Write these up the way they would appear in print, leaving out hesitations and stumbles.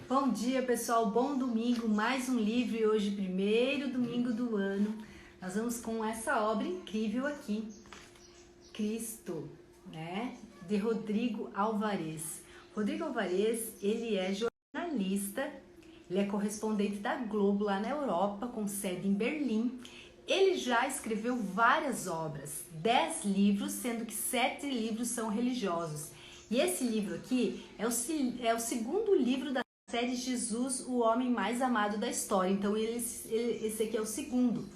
Bom dia, pessoal, bom domingo, mais um livro e hoje, primeiro domingo do ano, nós vamos com essa obra incrível aqui, Cristo, né, de Rodrigo Álvares. Rodrigo Álvares, ele é jornalista, ele é correspondente da Globo lá na Europa, com sede em Berlim. Ele já escreveu várias obras, 10 livros, sendo que 7 livros são religiosos. E esse livro aqui é o segundo livro da série Jesus, o homem mais amado da história. Então esse aqui é o segundo.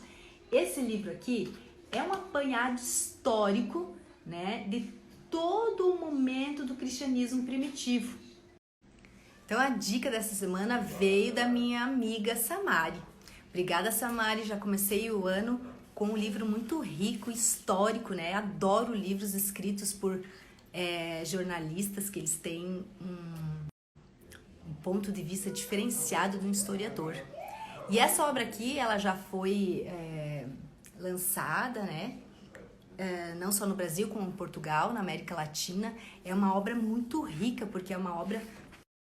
Esse livro aqui é um apanhado histórico, né, de todo o momento do cristianismo primitivo. Então a dica dessa semana veio da minha amiga Samari. Obrigada, Samari, já comecei o ano com um livro muito rico, histórico, né? Adoro livros escritos por jornalistas, que eles têm um ponto de vista diferenciado de um historiador. E essa obra aqui, ela já foi lançada, né? Não só no Brasil, como em Portugal, na América Latina. É uma obra muito rica, porque é uma obra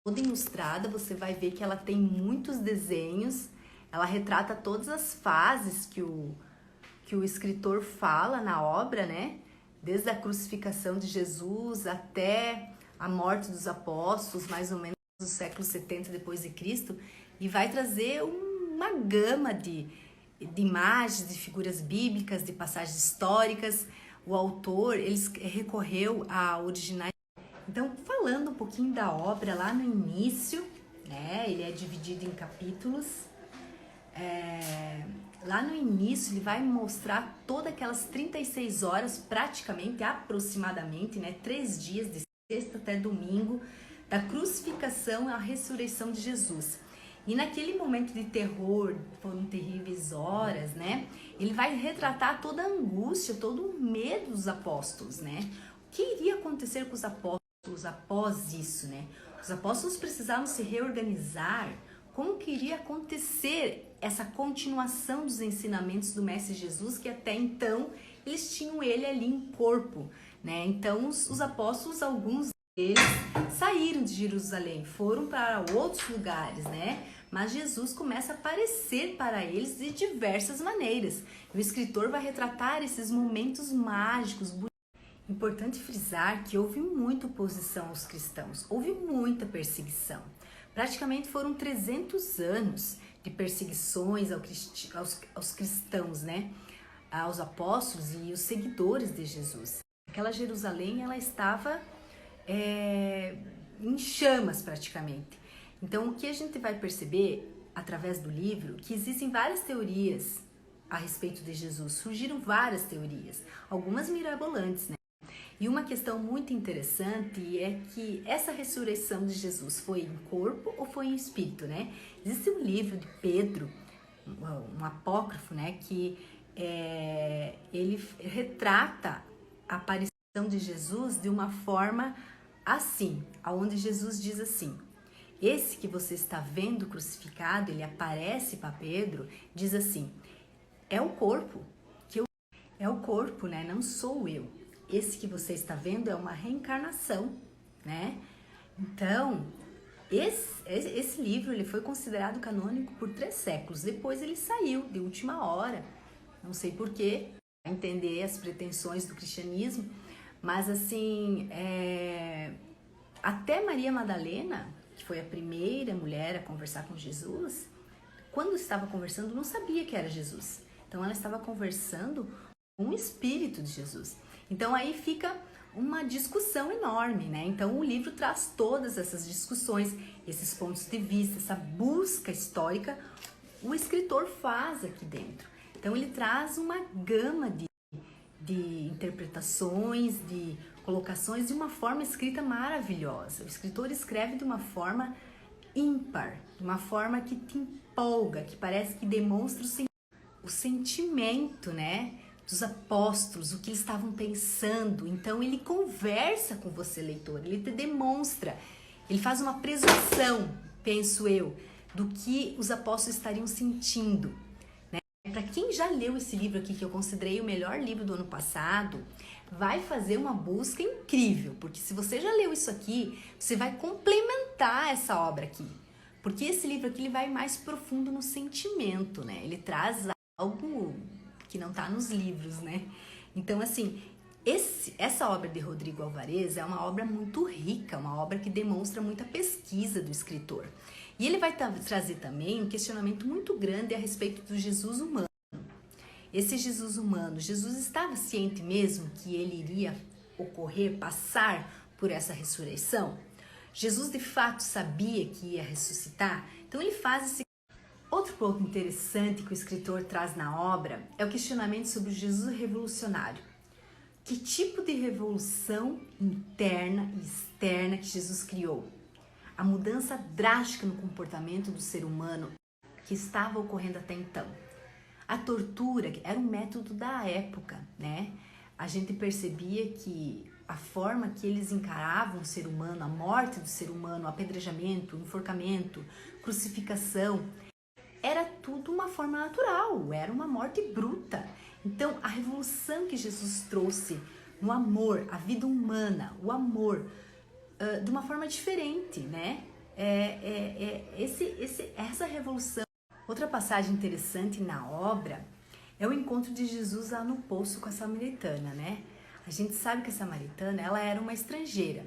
toda ilustrada. Você vai ver que ela tem muitos desenhos. Ela retrata todas as fases que o escritor fala na obra, né? Desde a crucificação de Jesus até a morte dos apóstolos, mais ou menos do século 70 depois de Cristo, e vai trazer uma gama de imagens, de figuras bíblicas, de passagens históricas. O autor, ele recorreu a originais. Então, falando um pouquinho da obra lá no início, né? Ele é dividido em capítulos. Lá no início ele vai mostrar todas aquelas 36 horas, praticamente, aproximadamente, né, 3 dias, de sexta até domingo, da crucificação à ressurreição de Jesus. E naquele momento de terror, foram terríveis horas, né, ele vai retratar toda a angústia, todo o medo dos apóstolos, né, o que iria acontecer com os apóstolos após isso, né. Os apóstolos precisavam se reorganizar. Como que iria acontecer essa continuação dos ensinamentos do Mestre Jesus, que até então eles tinham ele ali em corpo, né? Então os apóstolos, alguns deles saíram de Jerusalém, foram para outros lugares, né? Mas Jesus começa a aparecer para eles de diversas maneiras. O escritor vai retratar esses momentos mágicos. Importante frisar que houve muita oposição aos cristãos, houve muita perseguição. Praticamente foram 300 anos de perseguições aos cristãos, né? Aos apóstolos e os seguidores de Jesus. Aquela Jerusalém, ela estava em chamas praticamente. Então, o que a gente vai perceber através do livro, que existem várias teorias a respeito de Jesus. Surgiram várias teorias, algumas mirabolantes, né? E uma questão muito interessante é que essa ressurreição de Jesus foi em corpo ou foi em espírito, né? Existe um livro de Pedro, um apócrifo, né? Que ele retrata a aparição de Jesus de uma forma assim, onde Jesus diz assim: esse que você está vendo crucificado, ele aparece para Pedro, diz assim: é o corpo, é o corpo, né? Não sou eu. Esse que você está vendo é uma reencarnação, né? Então, esse livro ele foi considerado canônico por 3 séculos. Depois ele saiu de última hora, não sei porquê, para entender as pretensões do cristianismo. Mas assim, até Maria Madalena, que foi a primeira mulher a conversar com Jesus, quando estava conversando não sabia que era Jesus. Então ela estava conversando com o Espírito de Jesus. Então aí fica uma discussão enorme, né? Então o livro traz todas essas discussões, esses pontos de vista, essa busca histórica, o escritor faz aqui dentro. Então ele traz uma gama de interpretações, de colocações de uma forma escrita maravilhosa. O escritor escreve de uma forma ímpar, de uma forma que te empolga, que parece que demonstra o sentimento, né? Dos apóstolos, o que eles estavam pensando. Então ele conversa com você, leitor, ele te demonstra, ele faz uma presunção, penso eu, do que os apóstolos estariam sentindo, né? Para quem já leu esse livro aqui, que eu considerei o melhor livro do ano passado, vai fazer uma busca incrível, porque se você já leu isso aqui, você vai complementar essa obra aqui, Porque esse livro aqui ele vai mais profundo no sentimento, né? Ele traz algo que não está nos livros, né? Então, assim, essa obra de Rodrigo Alvarez é uma obra muito rica, uma obra que demonstra muita pesquisa do escritor. E ele vai trazer também um questionamento muito grande a respeito do Jesus humano. Esse Jesus humano, Jesus estava ciente mesmo que ele iria ocorrer, passar por essa ressurreição? Jesus de fato sabia que ia ressuscitar? Então ele faz esse... Outro ponto interessante que o escritor traz na obra é o questionamento sobre o Jesus revolucionário. Que tipo de revolução interna e externa que Jesus criou? A mudança drástica no comportamento do ser humano que estava ocorrendo até então. A tortura era um método da época, né? A gente percebia que a forma que eles encaravam o ser humano, a morte do ser humano, o apedrejamento, o enforcamento, crucificação, era tudo uma forma natural, era uma morte bruta. Então, a revolução que Jesus trouxe no amor, a vida humana, o amor, de uma forma diferente, né? Essa revolução. Outra passagem interessante na obra é o encontro de Jesus lá no poço com a samaritana, né? A gente sabe que a samaritana, ela era uma estrangeira.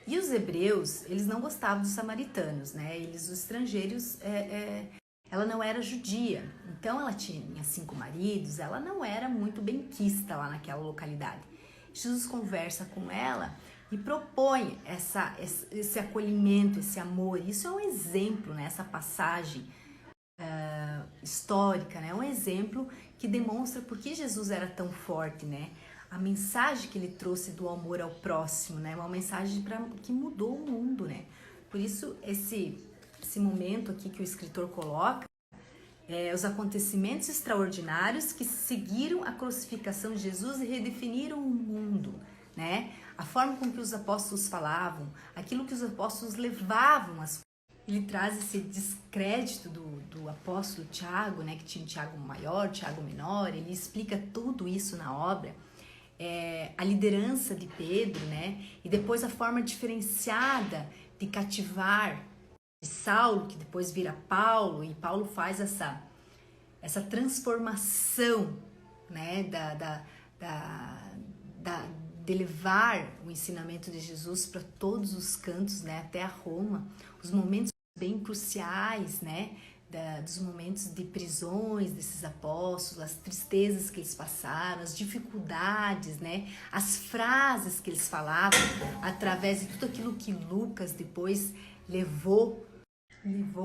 E os hebreus, eles não gostavam dos samaritanos, né? Os estrangeiros, ela não era judia. Então, ela tinha 5 maridos, ela não era muito benquista lá naquela localidade. Jesus conversa com ela e propõe esse acolhimento, esse amor. Isso é um exemplo, né? Essa passagem histórica, né? Um exemplo que demonstra por que Jesus era tão forte, né? A mensagem que ele trouxe do amor ao próximo, né? Uma mensagem que mudou o mundo, né? Por isso, esse momento aqui que o escritor coloca, os acontecimentos extraordinários que seguiram a crucificação de Jesus e redefiniram o mundo, né? A forma com que os apóstolos falavam, aquilo que os apóstolos levavam às... Ele traz esse descrédito do apóstolo Tiago, né? Que tinha um Tiago maior, Tiago menor. Ele explica tudo isso na obra. A liderança de Pedro, né? E depois a forma diferenciada de cativar de Saulo, que depois vira Paulo, e Paulo faz essa transformação, né? De levar o ensinamento de Jesus para todos os cantos, né? Até a Roma, os momentos bem cruciais, né? Dos momentos de prisões desses apóstolos, as tristezas que eles passaram, as dificuldades, né? As frases que eles falavam através de tudo aquilo que Lucas depois levou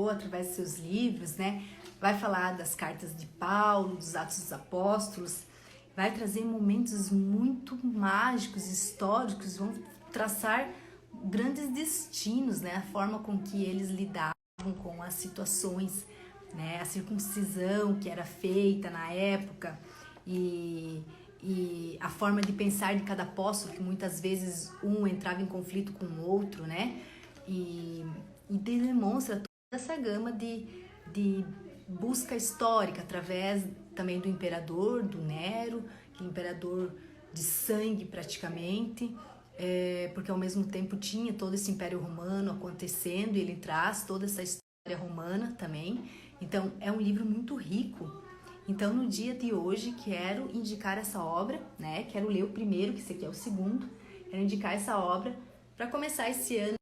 através de seus livros, né? Vai falar das cartas de Paulo, dos Atos dos Apóstolos, vai trazer momentos muito mágicos, históricos, vão traçar grandes destinos, né? A forma com que eles lidavam com as situações, né? A circuncisão que era feita na época e a forma de pensar de cada apóstolo, que muitas vezes um entrava em conflito com o outro, né? E demonstra toda essa gama de busca histórica através também do imperador, do Nero, que é imperador de sangue praticamente, porque ao mesmo tempo tinha todo esse Império Romano acontecendo e ele traz toda essa história romana também. Então é um livro muito rico. Então no dia de hoje quero indicar essa obra, né? Quero ler o primeiro, que esse aqui é o segundo. Quero indicar essa obra para começar esse ano